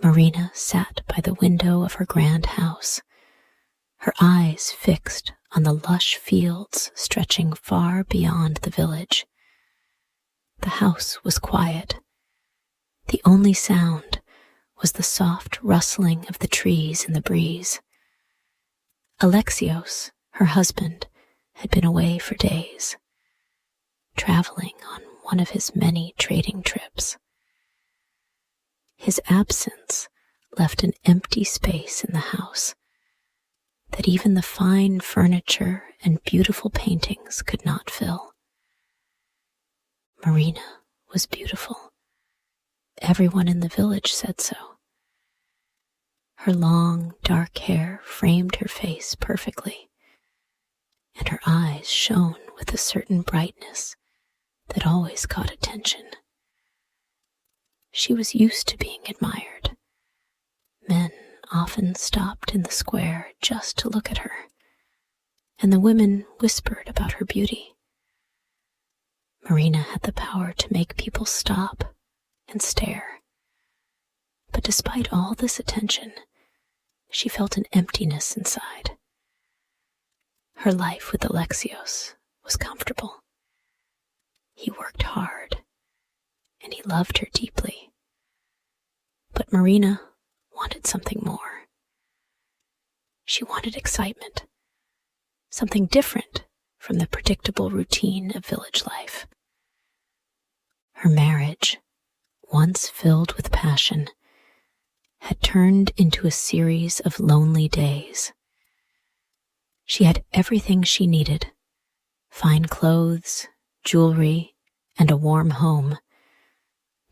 Marina sat by the window of her grand house, her eyes fixed on the lush fields stretching far beyond the village. The house was quiet. The only sound was the soft rustling of the trees in the breeze. Alexios, her husband, had been away for days, traveling on one of his many trading trips. His absence left an empty space in the house that even the fine furniture and beautiful paintings could not fill. Marina was beautiful. Everyone in the village said so. Her long, dark hair framed her face perfectly, and her eyes shone with a certain brightness that always caught attention. She was used to being admired. Men often stopped in the square just to look at her, and the women whispered about her beauty. Marina had the power to make people stop and stare. But despite all this attention, she felt an emptiness inside. Her life with Alexios was comfortable. He worked hard, and he loved her deeply. But Marina wanted something more. She wanted excitement, something different from the predictable routine of village life. Her marriage, once filled with passion, had turned into a series of lonely days. She had everything she needed: fine clothes, jewelry, and a warm home,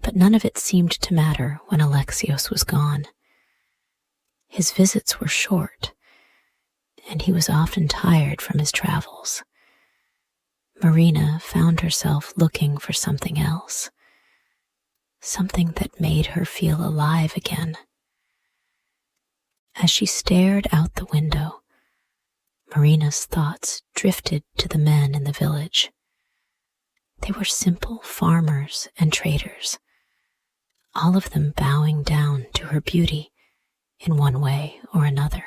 but none of it seemed to matter when Alexios was gone. His visits were short, and he was often tired from his travels. Marina found herself looking for something else, something that made her feel alive again. As she stared out the window, Marina's thoughts drifted to the men in the village. They were simple farmers and traders, all of them bowing down to her beauty in one way or another.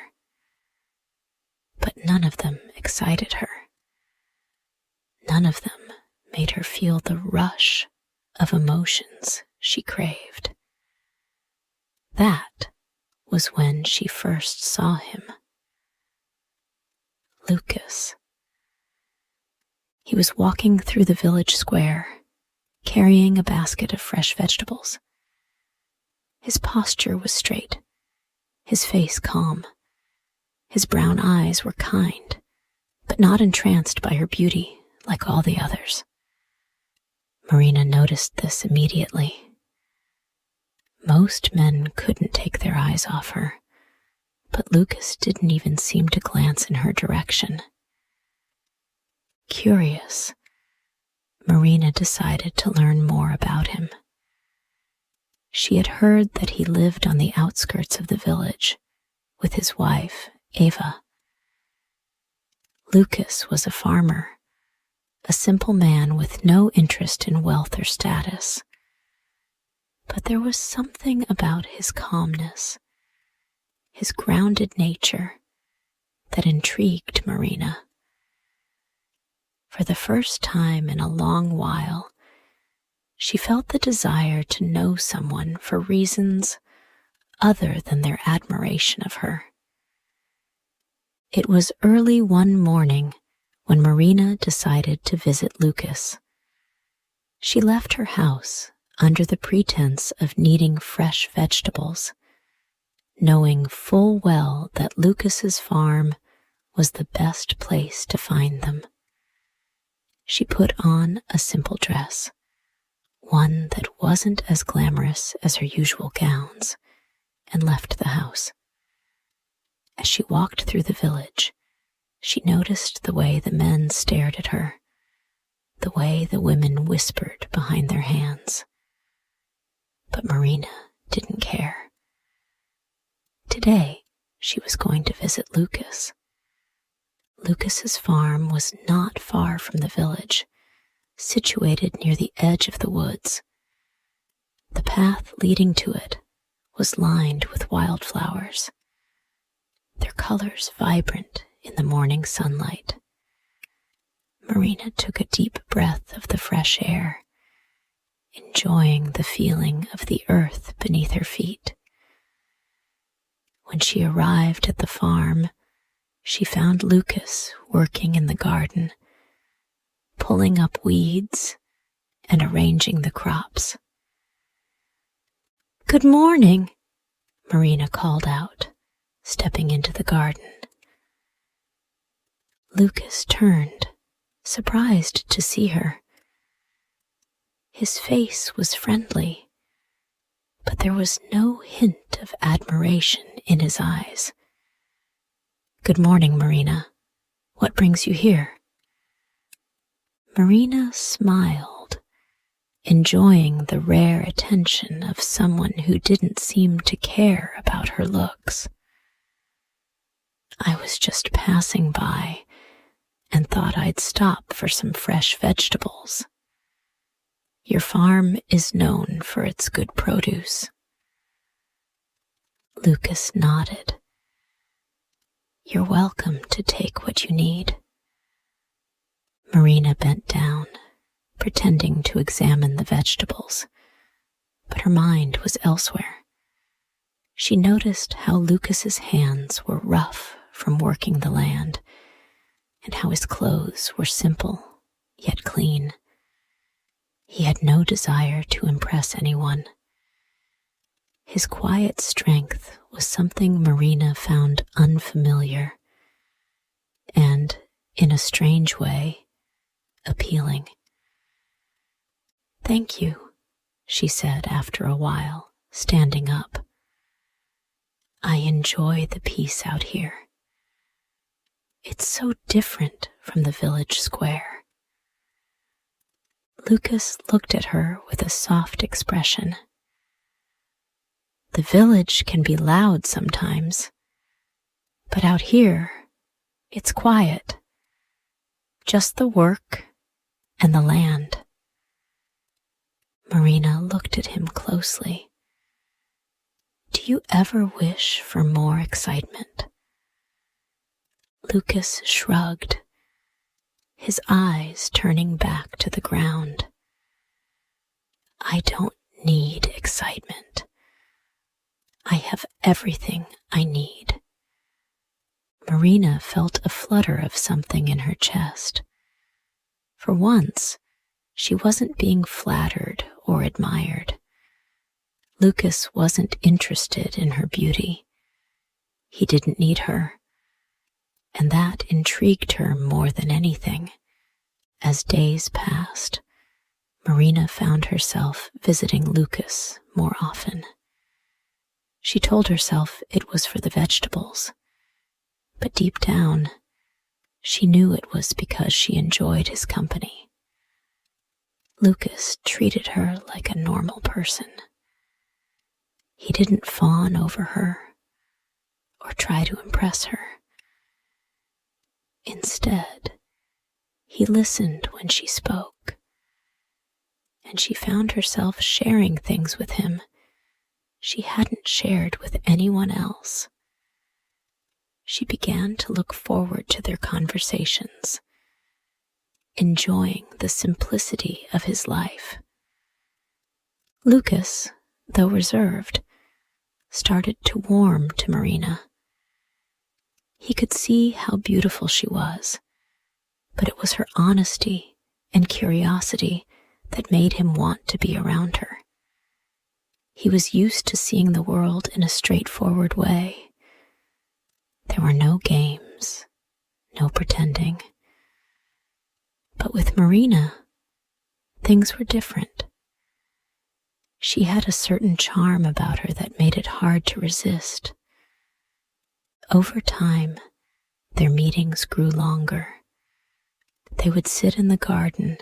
But none of them excited her. None of them made her feel the rush of emotions she craved. That was when she first saw him. Lucas. He was walking through the village square, carrying a basket of fresh vegetables. His posture was straight, his face calm. His brown eyes were kind, but not entranced by her beauty like all the others. Marina noticed this immediately. Most men couldn't take their eyes off her, but Lucas didn't even seem to glance in her direction. Curious, Marina decided to learn more about him. She had heard that he lived on the outskirts of the village with his wife, Ava. Lucas was a farmer, a simple man with no interest in wealth or status. But there was something about his calmness, his grounded nature, that intrigued Marina. For the first time in a long while, she felt the desire to know someone for reasons other than their admiration of her. It was early one morning when Marina decided to visit Lucas. She left her house under the pretense of needing fresh vegetables, knowing full well that Lucas's farm was the best place to find them. She put on a simple dress, one that wasn't as glamorous as her usual gowns, and left the house. As she walked through the village, she noticed the way the men stared at her, the way the women whispered behind their hands. But Marina didn't care. Today, she was going to visit Lucas. Lucas's farm was not far from the village, situated near the edge of the woods. The path leading to it was lined with wildflowers, their colors vibrant in the morning sunlight. Marina took a deep breath of the fresh air, enjoying the feeling of the earth beneath her feet. When she arrived at the farm, she found Lucas working in the garden, pulling up weeds and arranging the crops. "Good morning," Marina called out, stepping into the garden. Lucas turned, surprised to see her. His face was friendly, but there was no hint of admiration in his eyes. "Good morning, Marina. What brings you here?" Marina smiled, enjoying the rare attention of someone who didn't seem to care about her looks. "I was just passing by and thought I'd stop for some fresh vegetables. Your farm is known for its good produce." Lucas nodded. "You're welcome to take what you need." Marina bent down, pretending to examine the vegetables, but her mind was elsewhere. She noticed how Lucas's hands were rough from working the land, and how his clothes were simple yet clean. He had no desire to impress anyone. His quiet strength was something Marina found unfamiliar and, in a strange way, appealing. "Thank you," she said after a while, standing up. "I enjoy the peace out here. It's so different from the village square." Lucas looked at her with a soft expression. "The village can be loud sometimes, but out here, it's quiet. Just the work and the land." Marina looked at him closely. "Do you ever wish for more excitement?" Lucas shrugged, his eyes turning back to the ground. "I don't need excitement. I have everything I need." Marina felt a flutter of something in her chest. For once, she wasn't being flattered or admired. Lucas wasn't interested in her beauty. He didn't need her, and that intrigued her more than anything. As days passed, Marina found herself visiting Lucas more often. She told herself it was for the vegetables, but deep down, she knew it was because she enjoyed his company. Lucas treated her like a normal person. He didn't fawn over her or try to impress her. Instead, he listened when she spoke, and she found herself sharing things with him she hadn't shared with anyone else. She began to look forward to their conversations, enjoying the simplicity of his life. Lucas, though reserved, started to warm to Marina. He could see how beautiful she was, but it was her honesty and curiosity that made him want to be around her. He was used to seeing the world in a straightforward way. There were no games, no pretending. But with Marina, things were different. She had a certain charm about her that made it hard to resist. Over time, their meetings grew longer. They would sit in the garden,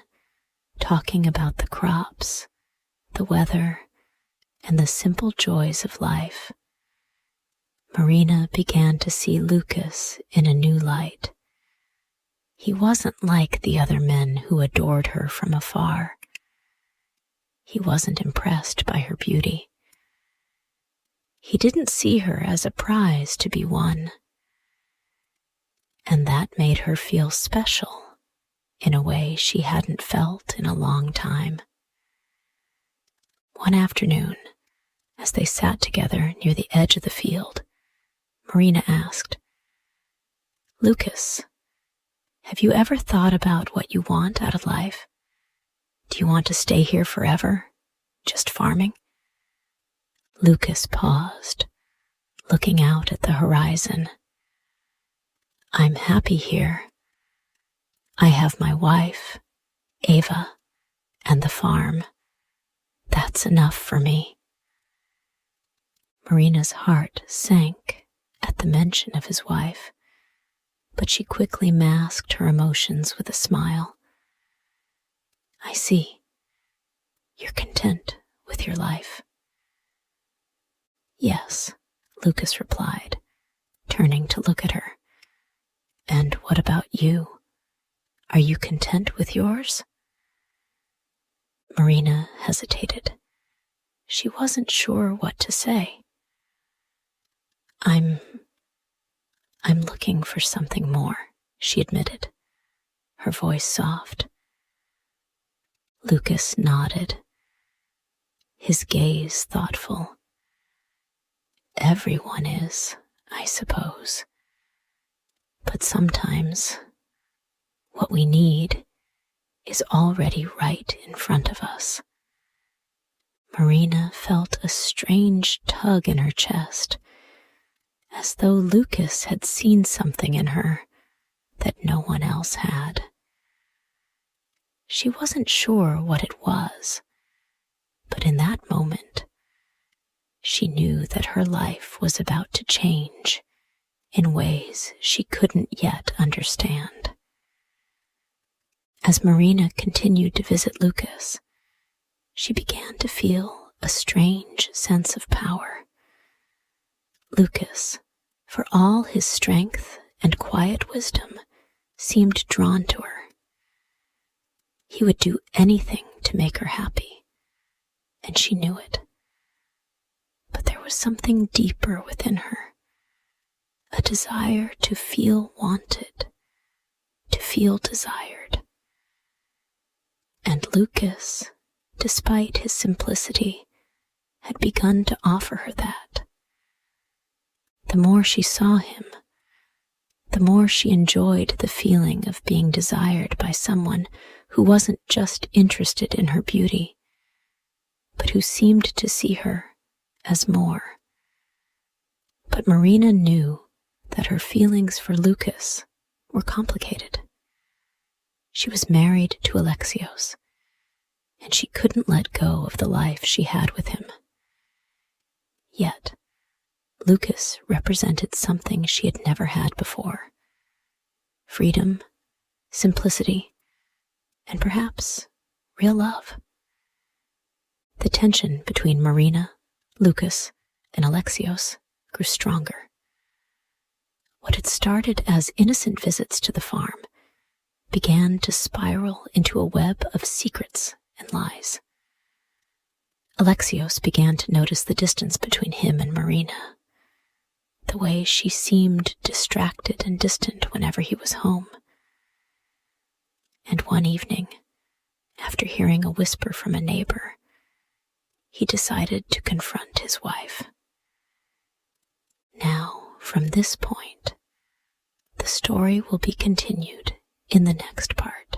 talking about the crops, the weather, and the simple joys of life. Marina began to see Lucas in a new light. He wasn't like the other men who adored her from afar. He wasn't impressed by her beauty. He didn't see her as a prize to be won, and that made her feel special in a way she hadn't felt in a long time. One afternoon, as they sat together near the edge of the field, Marina asked, "Lucas, have you ever thought about what you want out of life? Do you want to stay here forever, just farming?" Lucas paused, looking out at the horizon. "I'm happy here. I have my wife, Ava, and the farm. That's enough for me." Marina's heart sank at the mention of his wife, but she quickly masked her emotions with a smile. "I see. You're content with your life." "Yes," Lucas replied, turning to look at her. "And what about you? Are you content with yours?" Marina hesitated. She wasn't sure what to say. I'm looking for something more," she admitted, her voice soft. Lucas nodded, his gaze thoughtful. "Everyone is, I suppose. But sometimes what we need is already right in front of us." Marina felt a strange tug in her chest, as though Lucas had seen something in her that no one else had. She wasn't sure what it was, but in that moment, she knew that her life was about to change in ways she couldn't yet understand. As Marina continued to visit Lucas, she began to feel a strange sense of power. Lucas, for all his strength and quiet wisdom, seemed drawn to her. He would do anything to make her happy, and she knew it. But there was something deeper within her, a desire to feel wanted, to feel desired. And Lucas, despite his simplicity, had begun to offer her that. The more she saw him, the more she enjoyed the feeling of being desired by someone who wasn't just interested in her beauty, but who seemed to see her as more. But Marina knew that her feelings for Lucas were complicated. She was married to Alexios, and she couldn't let go of the life she had with him. Yet, Lucas represented something she had never had before: freedom, simplicity, and perhaps real love. The tension between Marina, Lucas, and Alexios grew stronger. What had started as innocent visits to the farm began to spiral into a web of secrets and lies. Alexios began to notice the distance between him and Marina, the way she seemed distracted and distant whenever he was home. And one evening, after hearing a whisper from a neighbor, he decided to confront his wife. Now, from this point, the story will be continued in the next part.